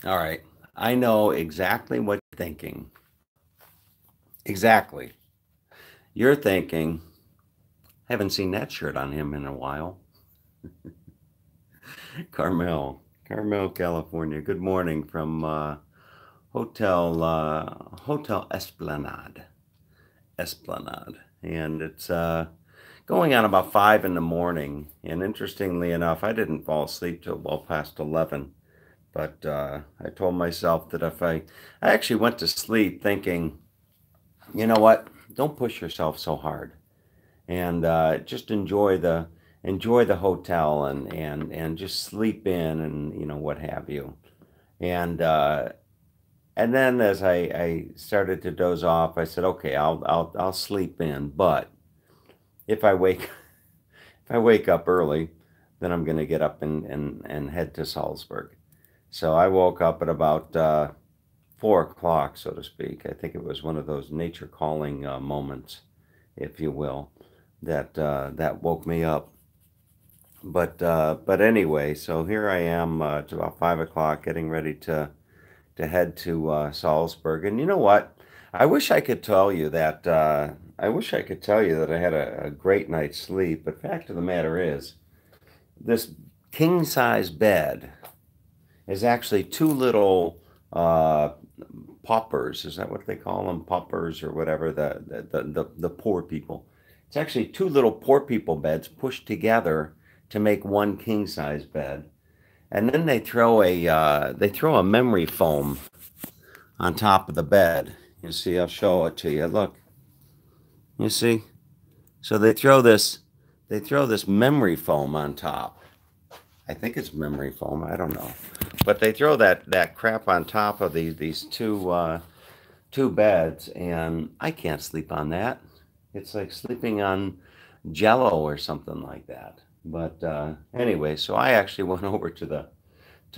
All right. I know exactly what you're thinking. Exactly. You're thinking, haven't seen that shirt on him in a while. Carmel, California. Good morning from Hotel Esplanade, and it's going on about 5 in the morning. And interestingly enough, I didn't fall asleep till well past 11. But I told myself that if I actually went to sleep thinking, you know what, don't push yourself so hard, and just enjoy the hotel and just sleep in and what have you. And and then as I started to doze off, I said, okay, I'll sleep in, but if I wake if I wake up early, then I'm going to get up and head to Salzburg. So I woke up at about 4 o'clock, so to speak. I think it was one of those nature calling moments, if you will, that woke me up. But anyway, so here I am. It's about 5 o'clock, getting ready to head to Salzburg. And you know what? I wish I could tell you that. I wish I could tell you that I had a great night's sleep. But fact of the matter is, this king size bed is actually two little uh, paupers. Is that what they call them? Paupers or whatever, the poor people. It's actually two little poor people beds pushed together to make one king size bed. And then they throw a memory foam on top of the bed. You see, I'll show it to you. Look, you see? So they throw this memory foam on top. I think it's memory foam. I don't know, but they throw that crap on top of these two beds, and I can't sleep on that. It's like sleeping on Jello or something like that. But anyway, so I actually went over to the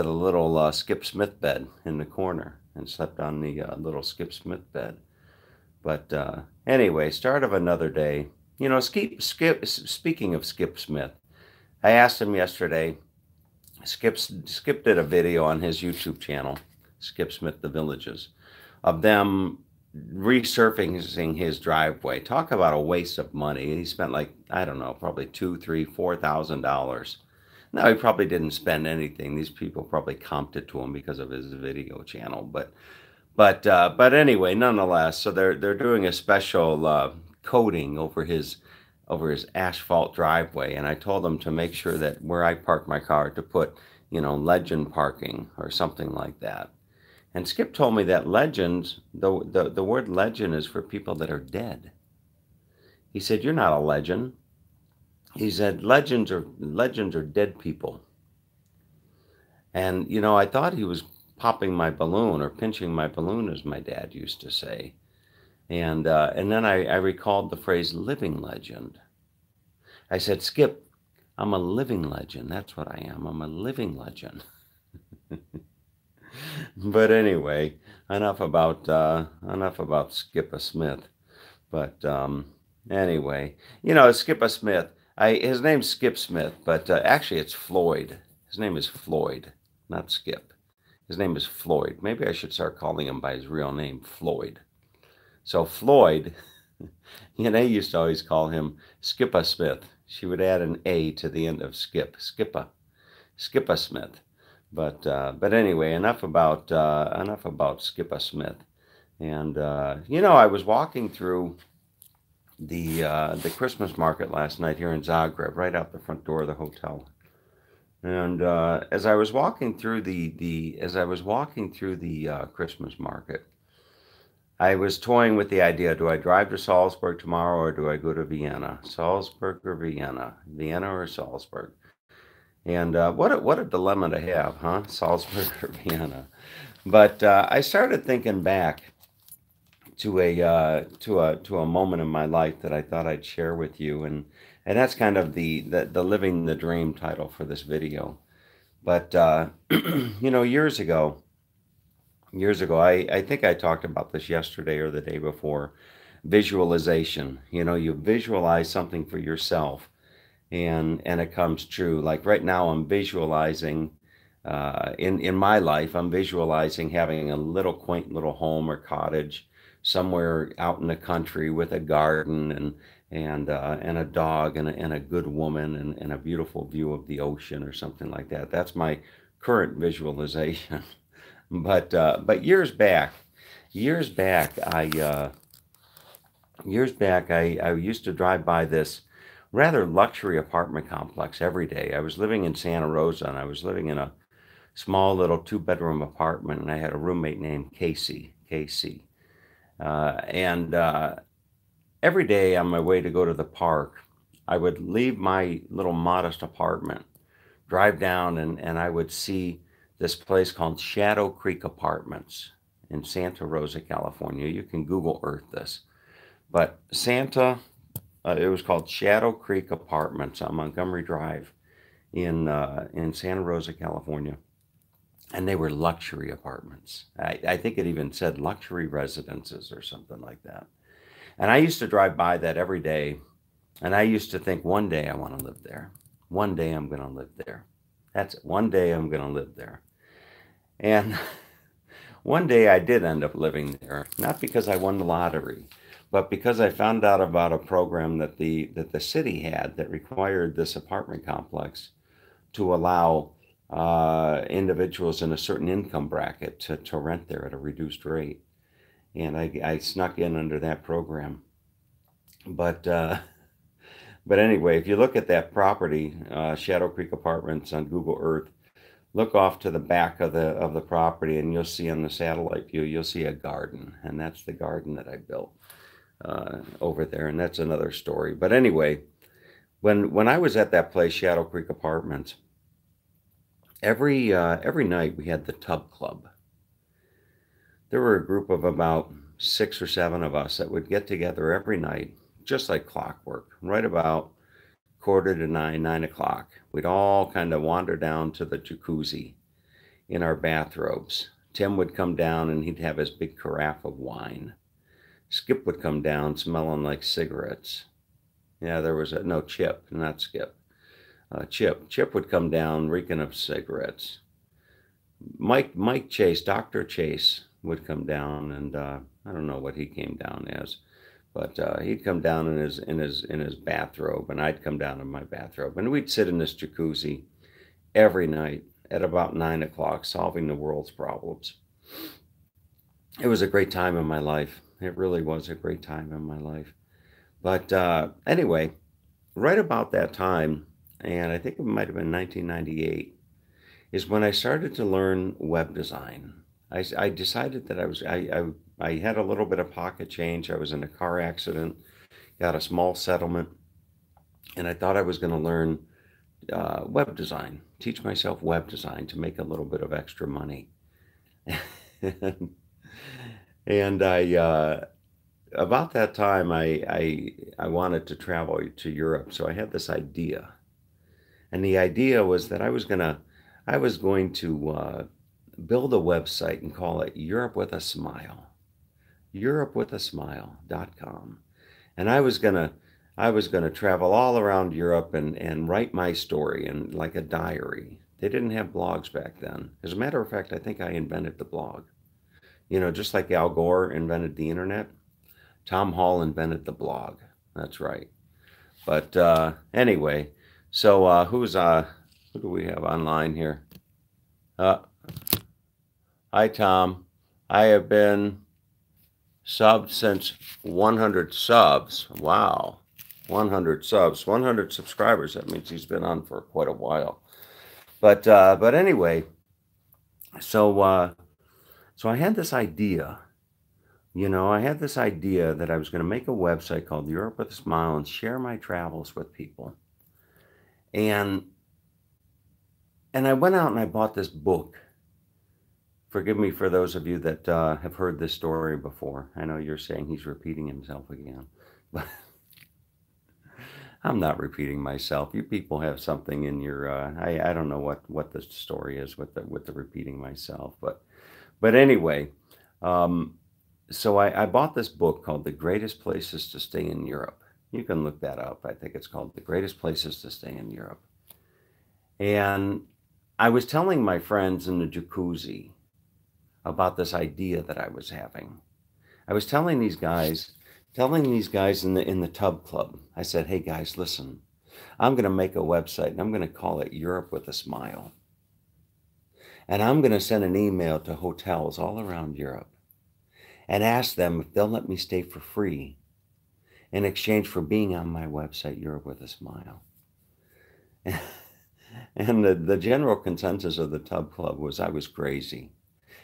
little Skip Smith bed in the corner and slept on the little Skip Smith bed. But anyway, start of another day. Speaking of Skip Smith, I asked him yesterday. Skip did a video on his YouTube channel, Skip Smith the Villages, of them resurfacing his driveway. Talk about a waste of money. He spent, like, I don't know, probably two, three, $4,000. Now he probably didn't spend anything. These people probably comped it to him because of his video channel. But anyway, nonetheless, so they're doing a special coating over his asphalt driveway, and I told them to make sure that where I park my car to put, legend parking or something like that. And Skip told me that legends, the word legend is for people that are dead. He said, "You're not a legend." He said, legends are dead people. And I thought he was popping my balloon or pinching my balloon, as my dad used to say. And then I recalled the phrase living legend. I said, "Skip, I'm a living legend. That's what I am. I'm a living legend." But anyway, enough about Skipper Smith. But anyway, Skipper Smith. His name's Skip Smith, but actually it's Floyd. His name is Floyd, not Skip. His name is Floyd. Maybe I should start calling him by his real name, Floyd. So Floyd, they used to always call him Skipper Smith. She would add an A to the end of Skipper Smith. But anyway, enough about Skipper Smith. And I was walking through the Christmas market last night here in Zagreb, right out the front door of the hotel. And as I was walking through the Christmas market, I was toying with the idea: do I drive to Salzburg tomorrow or do I go to Vienna? Salzburg or Vienna? Vienna or Salzburg? And what a dilemma to have, huh? Salzburg or Vienna? But I started thinking back to a moment in my life that I thought I'd share with you, and that's kind of the living the dream title for this video. But years ago, I think I talked about this yesterday or the day before. Visualization. You visualize something for yourself, and it comes true. Like right now, I'm visualizing in my life, I'm visualizing having a little quaint little home or cottage somewhere out in the country with a garden and a dog and a good woman and a beautiful view of the ocean or something like that. That's my current visualization. But years back, I used to drive by this rather luxury apartment complex every day. I was living in Santa Rosa, and I was living in a small little two-bedroom apartment, and I had a roommate named Casey. And every day on my way to go to the park, I would leave my little modest apartment, drive down, and I would see this place called Shadow Creek Apartments in Santa Rosa, California. You can Google Earth this. But it was called Shadow Creek Apartments on Montgomery Drive in Santa Rosa, California. And they were luxury apartments. I think it even said luxury residences or something like that. And I used to drive by that every day, and I used to think, one day I want to live there. One day I'm going to live there. That's it. One day I'm going to live there. And one day I did end up living there, not because I won the lottery, but because I found out about a program that the city had that required this apartment complex to allow individuals in a certain income bracket to rent there at a reduced rate. And I snuck in under that program. But but anyway, if you look at that property, Shadow Creek Apartments on Google Earth, look off to the back of the property, and you'll see on the satellite view, you'll see a garden, and that's the garden that I built over there, and that's another story. But anyway, when I was at that place, Shadow Creek Apartments, every night we had the tub club. There were a group of about 6 or 7 of us that would get together every night, just like clockwork, right about quarter to 9, 9 o'clock. We'd all kind of wander down to the jacuzzi in our bathrobes. Tim would come down and he'd have his big carafe of wine. Skip would come down smelling like cigarettes. Yeah, there was no, Chip, not Skip. Chip would come down reeking of cigarettes. Mike Chase, Dr. Chase would come down, and I don't know what he came down as, but he'd come down in his bathrobe, and I'd come down in my bathrobe, and we'd sit in this jacuzzi every night at about 9 o'clock, solving the world's problems. It was a great time in my life. It really was a great time in my life. But anyway, right about that time, and I think it might have been 1998, is when I started to learn web design. I decided that I had a little bit of pocket change. I was in a car accident, got a small settlement, and I thought I was going to learn web design, teach myself web design to make a little bit of extra money. And about that time, I wanted to travel to Europe, so I had this idea, and the idea was that I was going to build a website and call it Europe with a Smile, europewithasmile.com. And I was gonna travel all around Europe and write my story in like a diary. They didn't have blogs back then. As a matter of fact, I think I invented the blog. You know, just like Al Gore invented the internet, Tom Hall invented the blog. That's right. But anyway, so who do we have online here? Uh, Hi, Tom. I have been subbed since 100 subs. Wow. 100 subs, 100 subscribers. That means he's been on for quite a while. But anyway, so so I had this idea. I had this idea that I was going to make a website called Europe with a Smile and share my travels with people. And I went out and I bought this book. Forgive me for those of you that have heard this story before. I know you're saying he's repeating himself again, but I'm not repeating myself. You people have something in your I don't know what the story is with the repeating myself, but anyway, so I bought this book called The Greatest Places to Stay in Europe. You can look that up. I think it's called The Greatest Places to Stay in Europe. And I was telling my friends in the jacuzzi about this idea that I was having. I was telling these guys in the tub club. I said, "Hey guys, listen. I'm going to make a website and I'm going to call it Europe with a Smile. And I'm going to send an email to hotels all around Europe and ask them if they'll let me stay for free in exchange for being on my website, Europe with a Smile." And the general consensus of the tub club was I was crazy.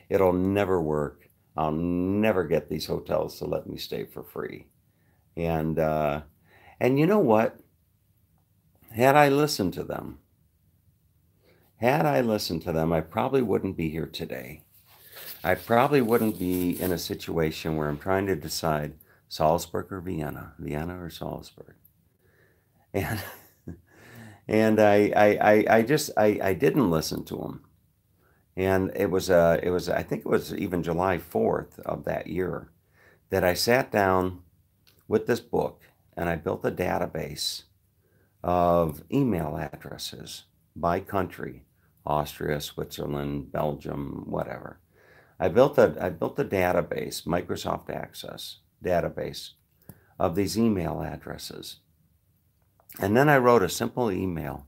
It'll never work. I'll never get these hotels to let me stay for free. And and you know what? Had I listened to them, I probably wouldn't be here today. I probably wouldn't be in a situation where I'm trying to decide Salzburg or Vienna, Vienna or Salzburg. And and I didn't listen to them. And it was I think it was even July 4th of that year that I sat down with this book and I built a database of email addresses by country, Austria, Switzerland, Belgium, whatever. I built a database, Microsoft Access database of these email addresses. And then I wrote a simple email.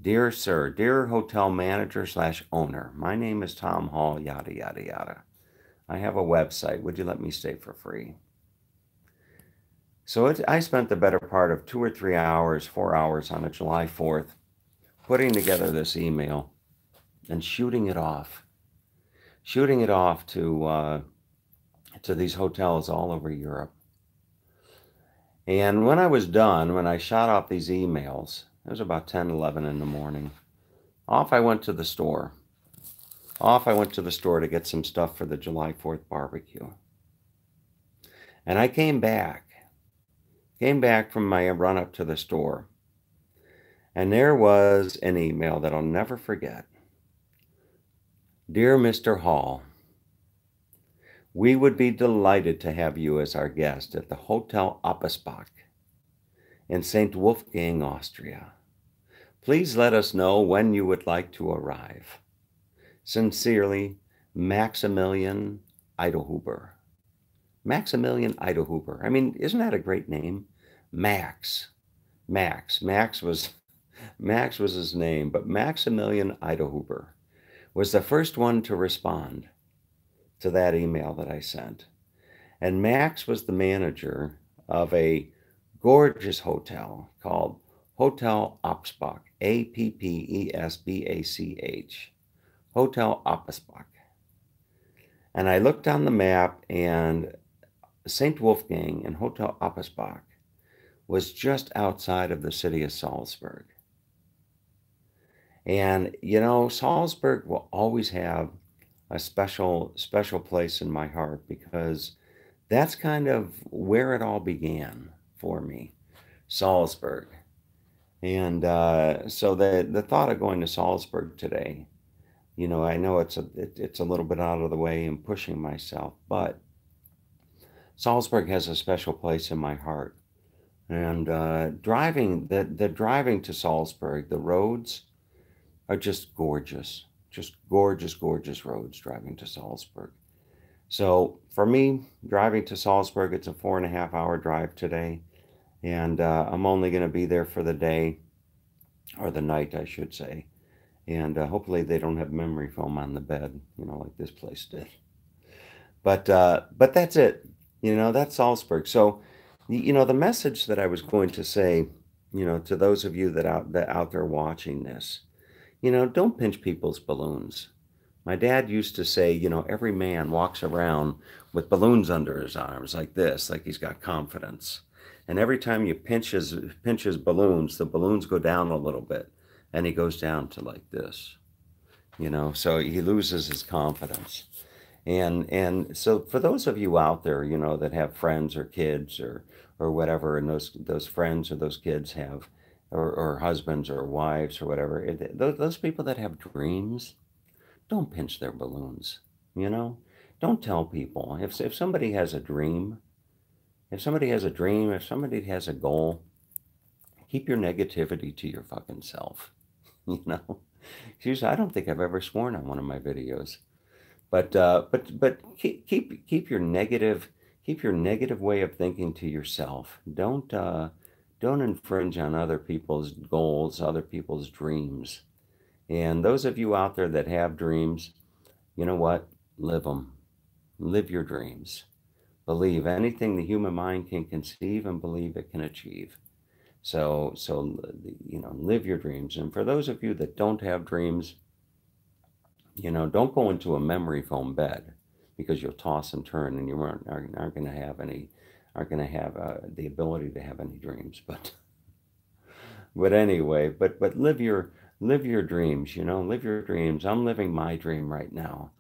Dear sir, dear hotel manager slash owner, my name is Tom Hall, yada, yada, yada. I have a website. Would you let me stay for free? So I spent the better part of 2 or 3 hours, 4 hours on a July 4th, putting together this email and shooting it off to these hotels all over Europe. And when I was done, when I shot off these emails, it was about 10, 11 in the morning. Off I went to the store. Off I went to the store to get some stuff for the July 4th barbecue. And I came back from my run up to the store. And there was an email that I'll never forget. Dear Mr. Hall, we would be delighted to have you as our guest at the Hotel Appenbach in St. Wolfgang, Austria. Please let us know when you would like to arrive. Sincerely, Maximilian Eitelhuber. Maximilian Eitelhuber. I mean, isn't that a great name? Max. Max was his name, but Maximilian Eitelhuber was the first one to respond to that email that I sent. And Max was the manager of a gorgeous hotel called Hotel Appenbach, Appesbach, Hotel Appenbach. And I looked on the map, and St. Wolfgang and Hotel Appenbach was just outside of the city of Salzburg. And, you know, Salzburg will always have a special place in my heart because that's kind of where it all began for me, Salzburg. And so the thought of going to Salzburg today, you know, I know it's a little bit out of the way and pushing myself, but Salzburg has a special place in my heart. And the driving to Salzburg, the roads are just gorgeous, gorgeous roads driving to Salzburg. So for me, driving to Salzburg, it's a 4.5 hour drive today. And I'm only going to be there for the day, or the night, I should say. And hopefully they don't have memory foam on the bed, you know, like this place did. But that's it. You know, that's Salzburg. So, you know, the message that I was going to say, you know, to those of you that out there watching this, you know, don't pinch people's balloons. My dad used to say, you know, every man walks around with balloons under his arms like this, like he's got confidence. And every time you pinch his balloons, the balloons go down a little bit, and he goes down to like this, you know, so he loses his confidence. And so for those of you out there, you know, that have friends or kids or whatever, and those friends or those kids have or husbands or wives or whatever, those people that have dreams, don't pinch their balloons, you know? Don't tell people. If somebody has a dream, if somebody has a dream, if somebody has a goal, keep your negativity to your fucking self, you know? Excuse me, I don't think I've ever sworn on one of my videos. But keep your negative way of thinking to yourself. Don't infringe on other people's goals, other people's dreams. And those of you out there that have dreams, you know what? Live them. Live your dreams. Believe anything the human mind can conceive and believe it can achieve. Live your dreams. And for those of you that don't have dreams, don't go into a memory foam bed because you'll toss and turn and you aren't going to have the ability to have any dreams. But anyway, but live your dreams. Live your dreams. I'm living my dream right now,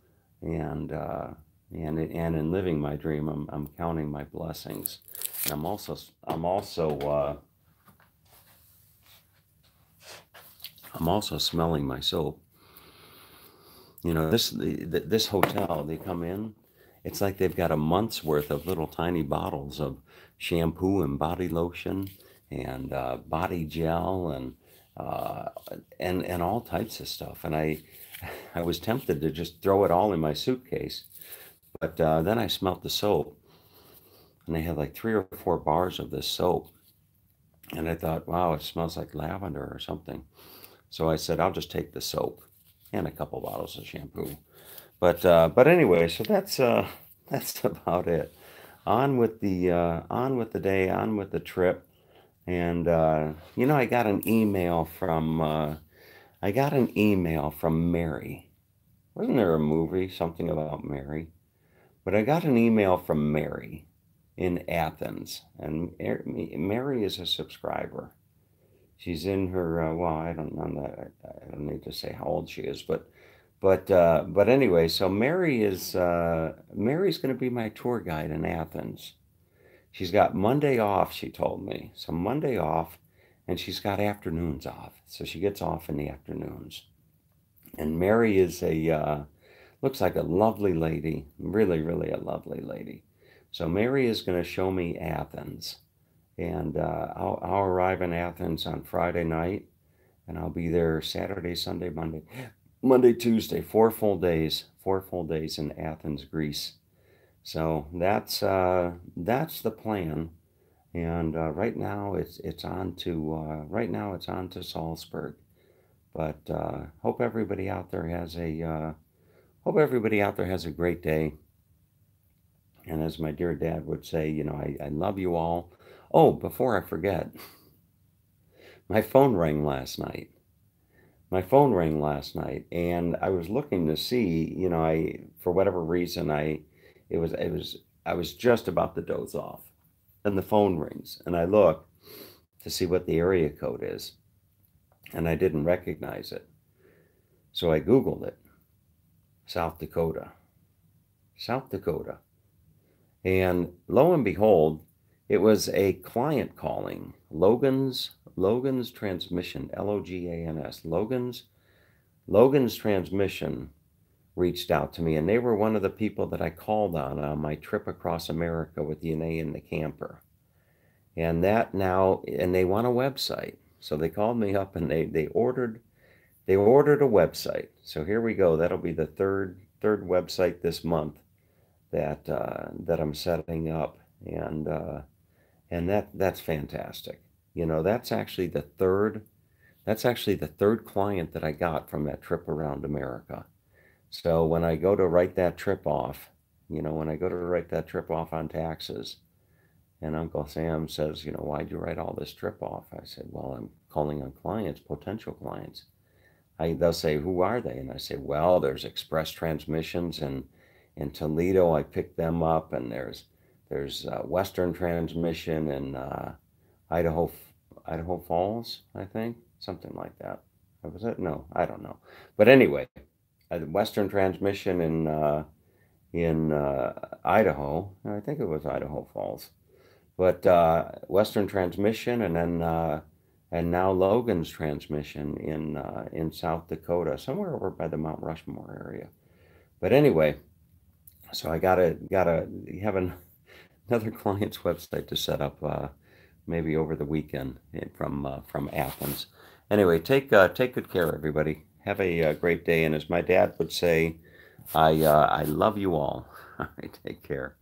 and and in living my dream, I'm counting my blessings. And I'm also smelling my soap. This hotel, they come in, it's like they've got a month's worth of little tiny bottles of shampoo and body lotion and body gel uh, and all types of stuff. And I was tempted to just throw it all in my suitcase, but then I smelt the soap, and they had like 3 or 4 bars of this soap, and I thought, wow, it smells like lavender or something. So I said, I'll just take the soap and a couple bottles of shampoo. But anyway, so that's about it. On with the day, on with the trip. And I got an email from Mary. Wasn't there a movie, something about Mary? But I got an email from Mary in Athens, and Mary is a subscriber. She's in her well, I don't know that I don't need to say how old she is, but anyway, so Mary's going to be my tour guide in Athens. She's got Monday off, she told me. So Monday off, and she's got afternoons off. So she gets off in the afternoons. And Mary is looks like a lovely lady, really, really a lovely lady. So Mary is going to show me Athens. And I'll arrive in Athens on Friday night, and I'll be there Saturday, Sunday, Monday, Tuesday, 4 full days in Athens, Greece. So that's the plan. And right now it's on to Salzburg. But hope everybody out there has a great day. And as my dear dad would say, I love you all. Oh, before I forget, my phone rang last night. My phone rang last night, and I was looking to see, for whatever reason, I was just about to doze off, and the phone rings, and I look to see what the area code is, and I didn't recognize it. So I Googled it, South Dakota, South Dakota. And lo and behold, it was a client calling Logan's Transmission, Logans. Logan's Transmission reached out to me, and they were one of the people that I called on my trip across America with Yanae and the camper. And they want a website. So they called me up, and they ordered a website. So here we go. That'll be the third website this month that I'm setting up, and that's fantastic. That's actually the third client that I got from that trip around America. So when I go to write that trip off, on taxes, and Uncle Sam says, why'd you write all this trip off? I said, well, I'm calling on clients, potential clients. They'll say, who are they? And I say, well, there's Express Transmissions in Toledo. I picked them up, and there's Western Transmission in Idaho Falls, I think, something like that. Was it? No, I don't know. But anyway, Western Transmission in Idaho. I think it was Idaho Falls. But Western Transmission, and now Logan's Transmission in South Dakota, somewhere over by the Mount Rushmore area. But anyway, so I gotta have another client's website to set up maybe over the weekend from Athens. Anyway, take good care, everybody. great day. And as my dad would say, I love you all. All right, take care.